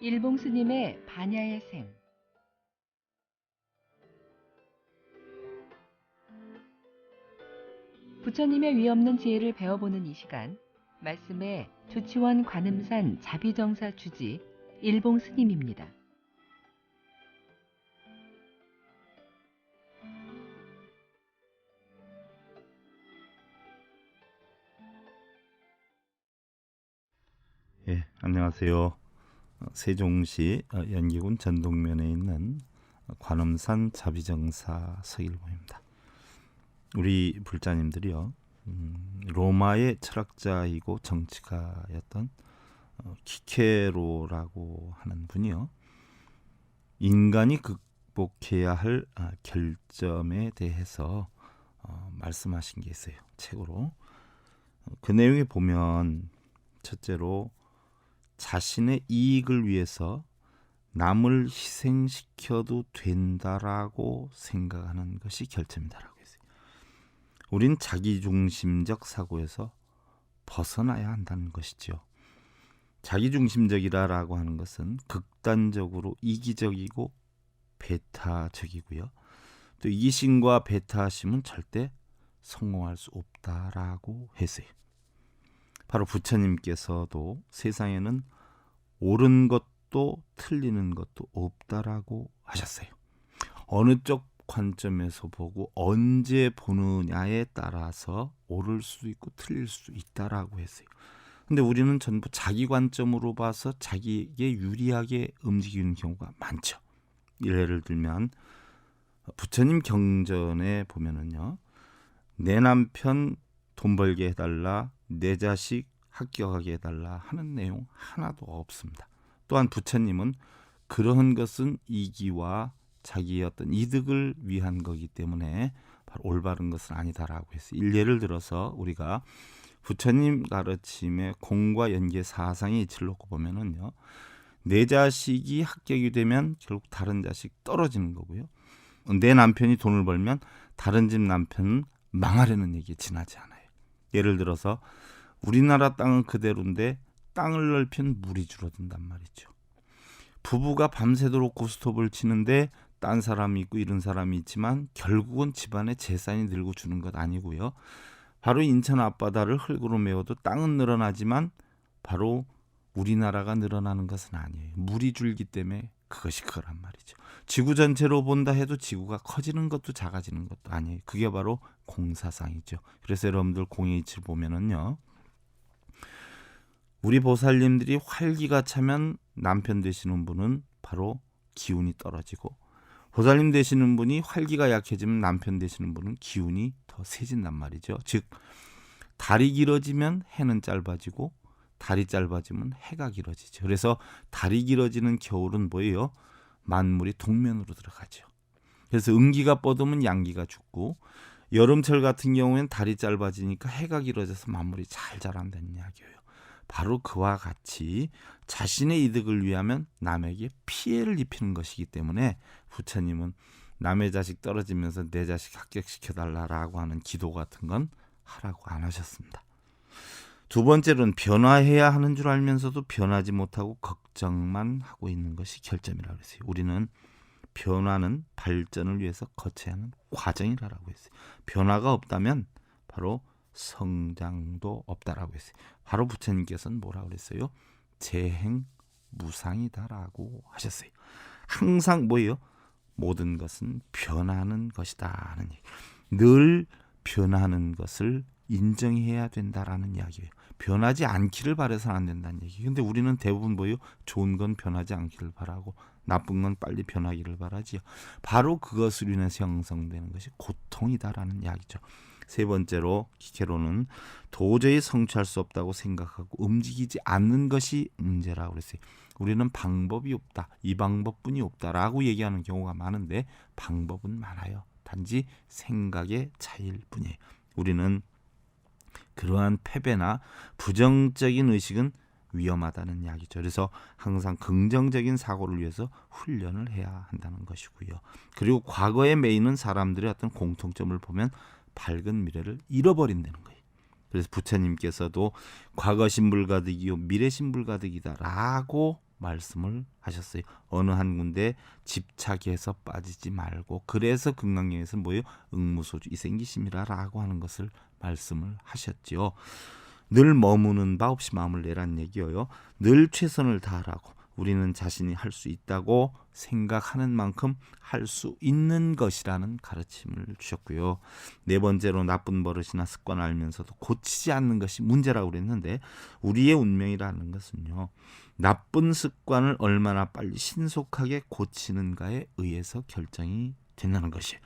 일봉 스님의 반야의 생. 부처님의 위없는 지혜를 배워보는 이 시간, 말씀에 조치원 관음산 자비정사 주지 일봉 스님입니다. 안녕하세요. 세종시 연기군 전동면에 있는 관음산 자비정사 서일봉입니다. 우리 불자님들이요, 로마의 철학자이고 정치가였던 키케로라고 하는 분이요, 인간이 극복해야 할 결점에 대해서 말씀하신 게 있어요. 책으로. 그 내용에 보면 첫째로 자신의 이익을 위해서 남을 희생시켜도 된다라고 생각하는 것이 결점이다라고 했어요. 우린 자기중심적 사고에서 벗어나야 한다는 것이죠. 자기중심적이라고 하는 것은 극단적으로 이기적이고 배타적이고요. 또 이기심과 배타심은 절대 성공할 수 없다라고 했어요. 바로 부처님께서도 세상에는 옳은 것도 틀리는 것도 없다라고 하셨어요. 어느 쪽 관점에서 보고 언제 보느냐에 따라서 옳을 수도 있고 틀릴 수도 있다라고 했어요. 근데 우리는 전부 자기 관점으로 봐서 자기에게 유리하게 움직이는 경우가 많죠. 예를 들면 부처님 경전에 보면은요, 내 남편 돈 벌게 해달라, 내 자식 합격하게 해달라 하는 내용 하나도 없습니다. 또한 부처님은 그러한 것은 이기와 자기의 어떤 이득을 위한 거기 때문에 바로 올바른 것은 아니다라고 했어요. 예를 들어서 우리가 부처님 가르침의 공과 연계 사상의 이치를 놓고 보면은요, 내 자식이 합격이 되면 결국 다른 자식 떨어지는 거고요, 내 남편이 돈을 벌면 다른 집 남편은 망하려는 얘기에 지나지 않아요. 예를 들어서 우리나라 땅은 그대로인데 땅을 넓히면 물이 줄어든단 말이죠. 부부가 밤새도록 고스톱을 치는데 딴 사람이 있고 이런 사람이 있지만 결국은 집안에 재산이 늘고 주는 것 아니고요. 바로 인천 앞바다를 흙으로 메워도 땅은 늘어나지만 바로 우리나라가 늘어나는 것은 아니에요. 물이 줄기 때문에 그것이 그거란 말이죠. 지구 전체로 본다 해도 지구가 커지는 것도 작아지는 것도 아니에요. 그게 바로 공사상이죠. 그래서 여러분들 공의 이치를 보면은요, 우리 보살님들이 활기가 차면 남편 되시는 분은 바로 기운이 떨어지고, 보살님 되시는 분이 활기가 약해지면 남편 되시는 분은 기운이 더 세진단 말이죠. 즉 달이 길어지면 해는 짧아지고 달이 짧아지면 해가 길어지죠. 그래서 달이 길어지는 겨울은 뭐예요? 만물이 동면으로 들어가죠. 그래서 음기가 뻗으면 양기가 죽고, 여름철 같은 경우에는 달이 짧아지니까 해가 길어져서 만물이 잘 자란다는 이야기예요. 바로 그와 같이 자신의 이득을 위하면 남에게 피해를 입히는 것이기 때문에 부처님은 남의 자식 떨어지면서 내 자식 합격시켜달라고 하는 기도 같은 건 하라고 안 하셨습니다. 두 번째로는 변화해야 하는 줄 알면서도 변하지 못하고 걱정만 하고 있는 것이 결점이라고 했어요. 우리는 변화는 발전을 위해서 거쳐야 하는 과정이라고 했어요. 변화가 없다면 바로 성장도 없다라고 했어요. 바로 부처님께서는 뭐라고 그랬어요? 재행무상이다라고 하셨어요. 항상 뭐예요? 모든 것은 변하는 것이다 하는 얘기. 늘 변하는 것을 인정해야 된다라는 이야기예요. 변하지 않기를 바라서는 안 된다는 얘기. 근데 우리는 대부분 뭐예요? 좋은 건 변하지 않기를 바라고 나쁜 건 빨리 변하기를 바라지요. 바로 그것으로 인해서 형성되는 것이 고통이다라는 이야기죠. 세 번째로 키케로는 도저히 성취할 수 없다고 생각하고 움직이지 않는 것이 문제라고 그랬어요. 우리는 방법이 없다, 이 방법뿐이 없다라고 얘기하는 경우가 많은데 방법은 많아요. 단지 생각의 차이일 뿐이에요. 우리는 그러한 패배나 부정적인 의식은 위험하다는 이야기죠. 그래서 항상 긍정적인 사고를 위해서 훈련을 해야 한다는 것이고요. 그리고 과거에 매이는 사람들의 어떤 공통점을 보면 밝은 미래를 잃어버린다는 거예요. 그래서 부처님께서도 과거 신불가득이요 미래 신불가득이다라고 말씀을 하셨어요. 어느 한 군데 집착해서 빠지지 말고, 그래서 금강경에서 뭐예요? 응무소주 이생기심이라라고 하는 것을 말씀을 하셨죠. 늘 머무는 바 없이 마음을 내란 얘기예요. 늘 최선을 다하라고. 우리는 자신이 할 수 있다고 생각하는 만큼 할 수 있는 것이라는 가르침을 주셨고요. 네 번째로 나쁜 버릇이나 습관을 알면서도 고치지 않는 것이 문제라고 그랬는데, 우리의 운명이라는 것은요, 나쁜 습관을 얼마나 빨리 신속하게 고치는가에 의해서 결정이 된다는 것이에요.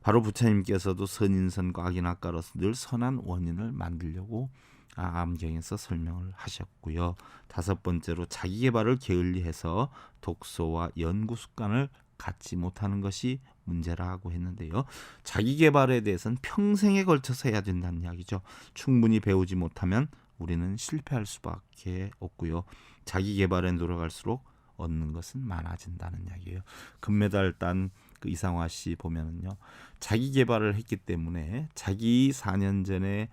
바로 부처님께서도 선인선과 악인악가로서 늘 선한 원인을 만들려고 암경에서 설명을 하셨고요. 다섯 번째로 자기 개발을 게을리해서 독서와 연구 습관을 갖지 못하는 것이 문제라고 했는데요. 자기 개발에 대해서는 평생에 걸쳐서 해야 된다는 이야기죠. 충분히 배우지 못하면 우리는 실패할 수밖에 없고요. 자기 개발에 노력할수록 얻는 것은 많아진다는 이야기예요. 금메달 딴 그 이상화 씨 보면은요, 자기 개발을 했기 때문에 자기 4년 전에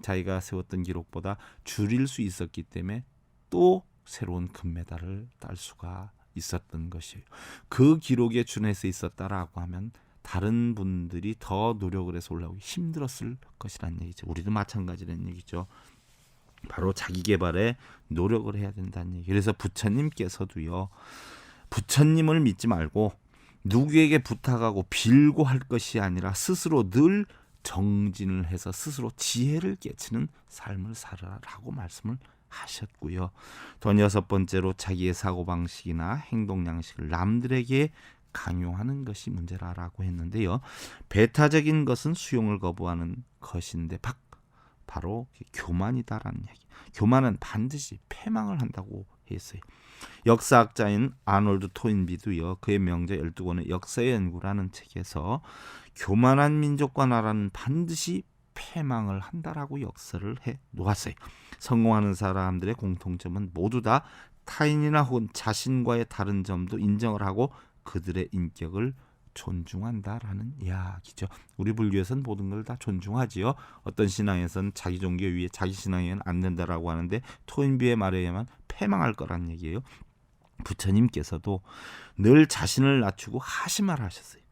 자기가 세웠던 기록보다 줄일 수 있었기 때문에 또 새로운 금메달을 딸 수가 있었던 것이에요. 그 기록에 준해서 있었다라고 하면 다른 분들이 더 노력을 해서 올라오기 힘들었을 것이라는 얘기죠. 우리도 마찬가지라는 얘기죠. 바로 자기 개발에 노력을 해야 된다는 얘기. 그래서 부처님께서도요, 부처님을 믿지 말고 누구에게 부탁하고 빌고 할 것이 아니라 스스로 늘 정진을 해서 스스로 지혜를 깨치는 삶을 살아라라고 말씀을 하셨고요. 또 여섯 번째로 자기의 사고방식이나 행동 양식을 남들에게 강요하는 것이 문제라고 했는데요. 배타적인 것은 수용을 거부하는 것인데 바로 교만이다라는 얘기. 교만은 반드시 패망을 한다고 했어요. 역사학자인 아놀드 토인비도요, 그의 명작 12권의 역사의 연구라는 책에서 교만한 민족과 나라는 반드시 패망을 한다라고 역설을 해 놓았어요. 성공하는 사람들의 공통점은 모두 다 타인이나 혹은 자신과의 다른 점도 인정을 하고 그들의 인격을 존중한다라는 이야기죠. 우리 불교에서는 모든 걸 다 존중하지요. 어떤 신앙에서는 자기 종교 위에 자기 신앙에는 안 된다라고 하는데, 토인비의 말에 의하면 패망할 거라는 얘기예요. 부처님께서도 늘 자신을 낮추고 하심을 하셨어요.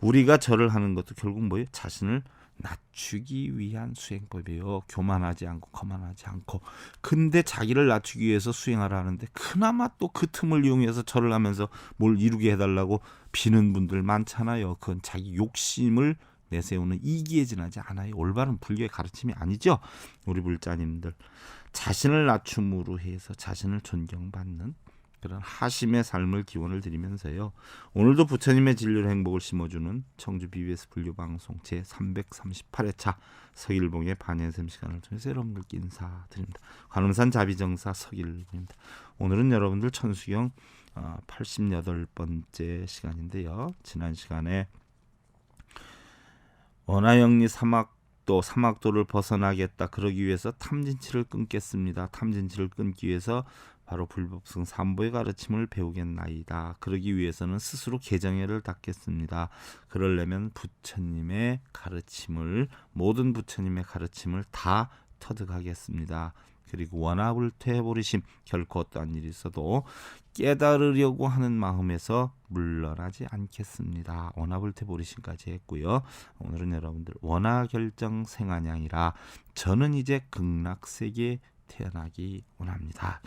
우리가 절을 하는 것도 결국 뭐예요? 자신을 낮추기 위한 수행법이에요. 교만하지 않고 거만하지 않고. 근데 자기를 낮추기 위해서 수행하라 하는데 그나마 또 그 틈을 이용해서 절을 하면서 뭘 이루게 해달라고 비는 분들 많잖아요. 그건 자기 욕심을 내세우는 이기에 지나지 않아요. 올바른 불교의 가르침이 아니죠. 우리 불자님들, 자신을 낮춤으로 해서 자신을 존경받는 그런 하심의 삶을 기원을 드리면서요, 오늘도 부처님의 진리로 행복을 심어주는 청주 BBS 불교방송 제338회차 서길봉의 반연샘 시간을 통해서 여러분들께 인사드립니다. 관음산 자비정사 서길봉입니다. 오늘은 여러분들 천수경 88번째 시간인데요, 지난 시간에 원하영리 사막도를 벗어나겠다, 그러기 위해서 탐진치를 끊겠습니다. 탐진치를 끊기 위해서 바로 불법성 삼보의 가르침을 배우겠나이다. 그러기 위해서는 스스로 개정회를 닦겠습니다. 그러려면 부처님의 가르침을, 모든 부처님의 가르침을 다 터득하겠습니다. 그리고 원하불퇴해버리심, 결코 어떠한 일이 있어도 깨달으려고 하는 마음에서 물러나지 않겠습니다. 원하불퇴해버리심까지 했고요. 오늘은 여러분들 원하결정 생안양이라, 저는 이제 극락세계에 태어나기 원합니다.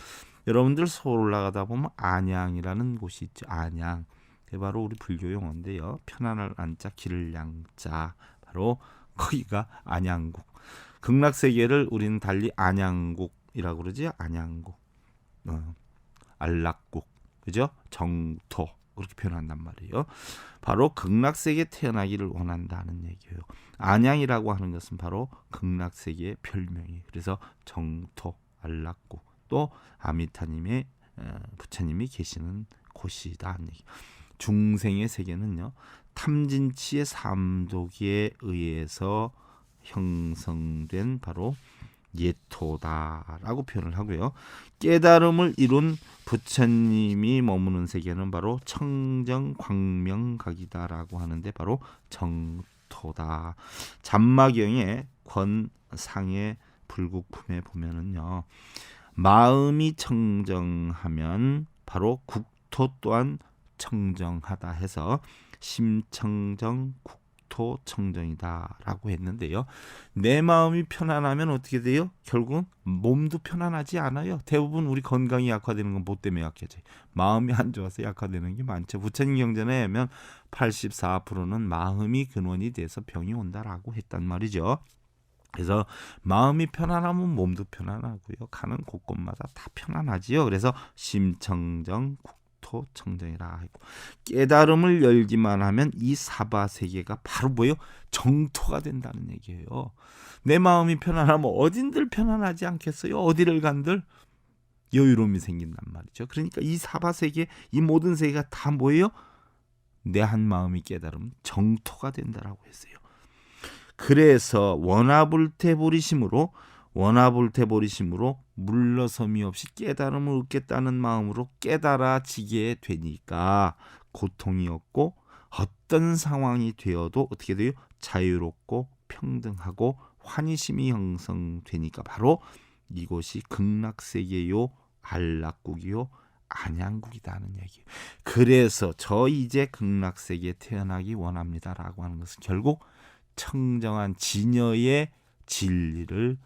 여러분들 서울 올라가다 보면 안양이라는 곳이 있죠. 안양. 그게 바로 우리 불교 용어인데요. 편안할 안자, 길을 양자. 바로 거기가 안양국. 극락세계를 우리는 달리 안양국이라고 그러지. 안양국. 안락국. 그죠? 정토. 그렇게 표현한단 말이에요. 바로 극락세계에 태어나기를 원한다는 얘기예요. 안양이라고 하는 것은 바로 극락세계의 별명이에요. 그래서 정토, 안락국. 또 아미타님의 부처님이 계시는 곳이다. 중생의 세계는요, 탐진치의 삼독에 의해서 형성된 바로 예토다라고 표현을 하고요. 깨달음을 이룬 부처님이 머무는 세계는 바로 청정광명각이다라고 하는데 바로 정토다. 잠마경의 권상의 불국품에 보면은요, 마음이 청정하면 바로 국토 또한 청정하다 해서 심청정 국토청정이다라고 했는데요. 내 마음이 편안하면 어떻게 돼요? 결국은 몸도 편안하지 않아요. 대부분 우리 건강이 약화되는 건 뭐 때문에 약해져요? 마음이 안 좋아서 약화되는 게 많죠. 부처님 경전에 하면 84%는 마음이 근원이 돼서 병이 온다라고 했단 말이죠. 그래서 마음이 편안하면 몸도 편안하고요. 가는 곳곳마다 다 편안하지요. 그래서 심청정 국토청정이라 하고, 깨달음을 열기만 하면 이 사바세계가 바로 뭐예요? 정토가 된다는 얘기예요. 내 마음이 편안하면 어딘들 편안하지 않겠어요? 어디를 간들 여유로움이 생긴단 말이죠. 그러니까 이 사바세계, 이 모든 세계가 다 뭐예요? 내 한 마음이 깨달으면 정토가 된다라고 했어요. 그래서 원하불태보리심으로 물러섬이 없이 깨달음을 얻겠다는 마음으로 깨달아지게 되니까 고통이 없고, 어떤 상황이 되어도 어떻게 돼요? 자유롭고 평등하고 환희심이 형성되니까 바로 이곳이 극락세계요, 안락국이요, 안양국이다는 얘기예요. 그래서 저 이제 극락세계에 태어나기 원합니다라고 하는 것은 결국 청정한 진여의 진리를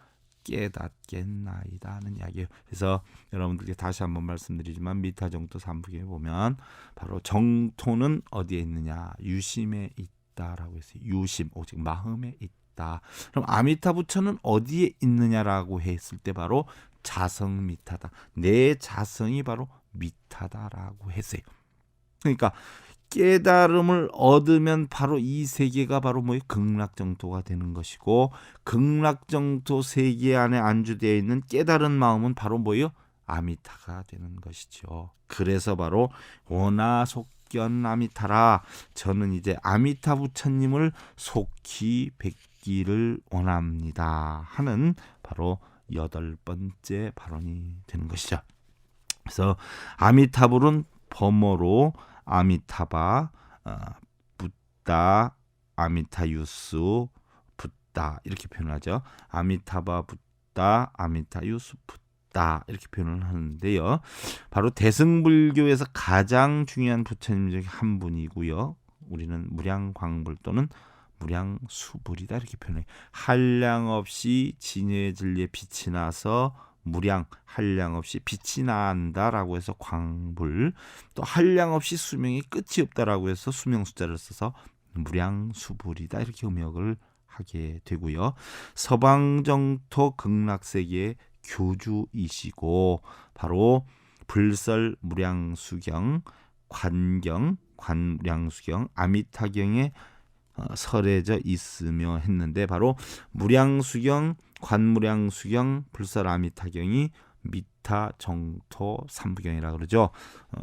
깨닫겠나이다 하는 이야기예요. 그래서 여러분들께 다시 한번 말씀드리지만 미타정토 3부경에 보면 바로 정토는 어디에 있느냐? 유심에 있다라고 했어요. 유심, 오직 마음에 있다. 그럼 아미타 부처는 어디에 있느냐라고 했을 때 바로 자성 미타다. 내 자성이 바로 미타다라고 했어요. 그러니까 깨달음을 얻으면 바로 이 세계가 바로 뭐예요? 극락정토가 되는 것이고, 극락정토 세계 안에 안주되어 있는 깨달은 마음은 바로 뭐예요? 아미타가 되는 것이죠. 그래서 바로 원하속견 아미타라, 저는 이제 아미타 부처님을 속히 뵙기를 원합니다 하는 바로 8번째 발언이 되는 것이죠. 그래서 아미타불은 범어로 아미타바, 붓다, 아미타유스, 붓다 이렇게 표현하죠. 아미타바 붓다, 아미타유스 붓다 이렇게 표현을 하는데요. 바로 대승불교에서 가장 중요한 부처님 중에 한 분이고요. 우리는 무량광불 또는 무량수불이다 이렇게 표현해요. 한량없이 진여의 진리에 빛이 나서 무량, 한량없이 빛이 난다라고 해서 광불, 또 한량없이 수명이 끝이 없다라고 해서 수명 숫자를 써서 무량수불이다 이렇게 음역을 하게 되고요. 서방정토 극락세계의 교주이시고 바로 불설 무량수경, 관경, 관무량수경, 아미타경에 설해져 있으며 했는데, 바로 무량수경, 관무량수경, 불설아미타경이 미타정토 3부경이라고 그러죠.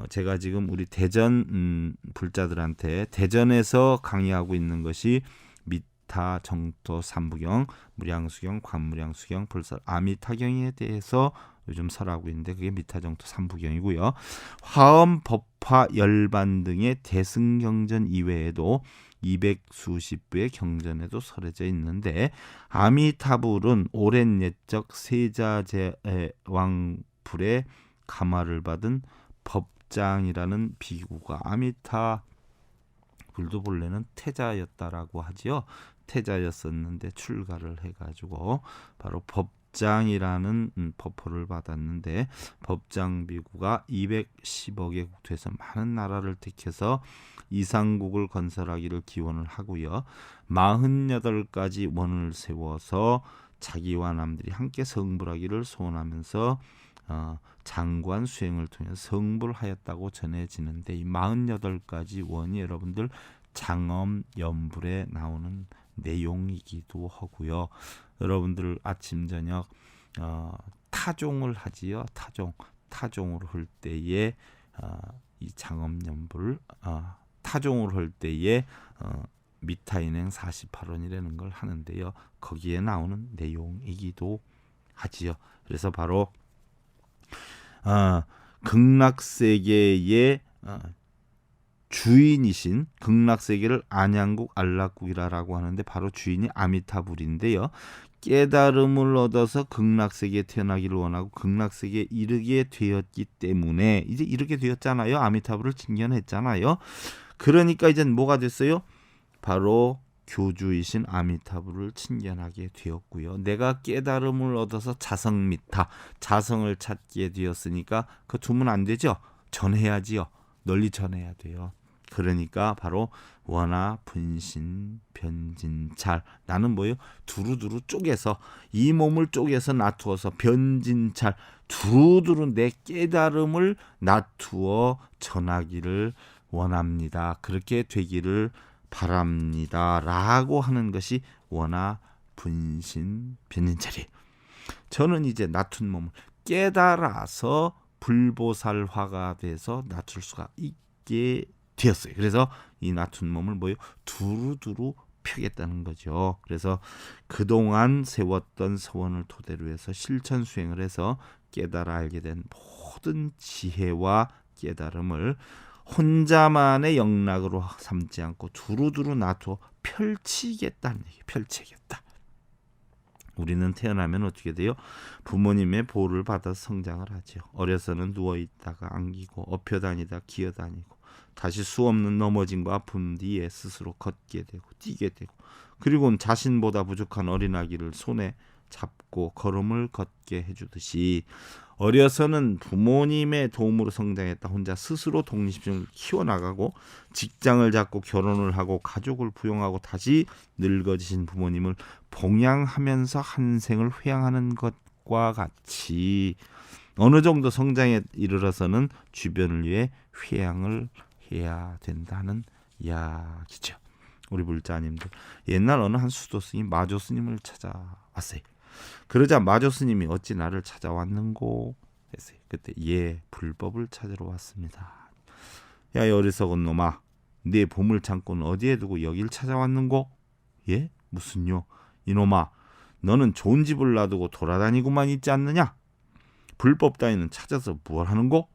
제가 지금 우리 대전 불자들한테 대전에서 강의하고 있는 것이 미타정토 3부경, 무량수경, 관무량수경, 불설아미타경에 대해서 요즘 설하고 있는데 그게 미타정토 3부경이고요. 화엄, 법화, 열반 등의 대승경전 이외에도 200수십 부의 경전에도 설해져 있는데, 아미타불은 오랜 옛적 세자제왕불의 감화를 받은 법장이라는 비구가, 아미타불도 본래는 태자였다라고 하지요. 태자였었는데 출가를 해가지고 바로 법장이라는 법호를 받았는데, 법장 비구가 210억의 국토에서 많은 나라를 택해서 이상국을 건설하기를 기원을 하고요. 48가지 원을 세워서 자기와 남들이 함께 성불하기를 소원하면서 장관 수행을 통해 성불하였다고 전해지는데, 이 48가지 원이 여러분들 장엄연불에 나오는 내용이기도 하고요. 여러분들 아침 저녁 타종을 하지요. 타종을 할 때에 이 장엄연불 타종을 할 때에 미타인행 48원이라는 걸 하는데요. 거기에 나오는 내용이기도 하지요. 그래서 바로 극락세계의 주인이신 극락세계를 안양국 안락국이라고 하는데 바로 주인이 아미타불인데요. 깨달음을 얻어서 극락세계에 태어나기를 원하고 극락세계에 이르게 되었기 때문에 이제 이르게 되었잖아요. 아미타불을 칭견했잖아요. 그러니까 이젠 뭐가 됐어요? 바로 교주이신 아미타불을 칭견하게 되었고요. 내가 깨달음을 얻어서 자성미타, 자성을 찾게 되었으니까 그 두면 안 되죠. 전해야지요. 널리 전해야 돼요. 그러니까 바로 원하, 분신, 변진찰. 나는 뭐예요? 두루두루 쪼개서 이 몸을 쪼개서 놔두어서 변진찰 두루두루 내 깨달음을 놔두어 전하기를 원합니다. 그렇게 되기를 바랍니다. 라고 하는 것이 원하, 분신, 변진찰이에요. 저는 이제 놔둔 몸을 깨달아서 불보살화가 돼서 낮출 수가 있게 되었어요. 그래서 이 낮춘 몸을 뭐예요? 두루두루 펴겠다는 거죠. 그래서 그동안 세웠던 서원을 토대로 해서 실천 수행을 해서 깨달아 알게 된 모든 지혜와 깨달음을 혼자만의 영락으로 삼지 않고 두루두루 놔두어 펼치겠다는 얘기. 펼치겠다. 우리는 태어나면 어떻게 돼요? 부모님의 보호를 받아서 성장을 하죠. 어려서는 누워있다가 안기고 엎혀다니다 기어다니고 다시 수없는 넘어짐과 아픔 뒤에 스스로 걷게 되고 뛰게 되고 그리고는 자신보다 부족한 어린아기를 손에 잡고 걸음을 걷게 해주듯이 어려서는 부모님의 도움으로 성장했다 혼자 스스로 독립심을 키워나가고 직장을 잡고 결혼을 하고 가족을 부용하고 다시 늙어지신 부모님을 봉양하면서 한 생을 회양하는 것과 같이 어느 정도 성장에 이르러서는 주변을 위해 회양을 해야 된다는 이야기죠. 우리 불자님들 옛날 어느 한 수도 스님 마조 스님을 찾아왔어요. 그러자 마조 스님이 어찌 나를 찾아왔는고 했어요. 그때 예 불법을 찾으러 왔습니다. 야 이 어리석은 놈아 네 보물창고는 어디에 두고 여길 찾아왔는고? 예? 무슨요? 이놈아 너는 좋은 집을 놔두고 돌아다니고만 있지 않느냐? 불법 따위는 찾아서 뭘 하는고?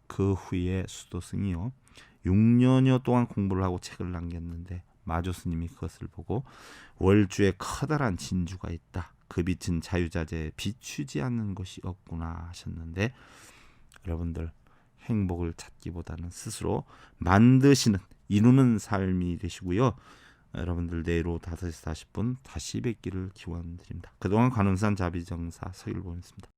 그 후에 수도승이요 6년여 동안 공부를 하고 책을 남겼는데 마조 스님이 그것을 보고 월주에 커다란 진주가 있다. 그 빛은 자유자재에 비추지 않는 것이 없구나 하셨는데 여러분들 행복을 찾기보다는 스스로 만드시는 이루는 삶이 되시고요. 여러분들 내일 오후 5시 40분 다시 뵙기를 기원드립니다. 그동안 관음산 자비정사 서일보였습니다.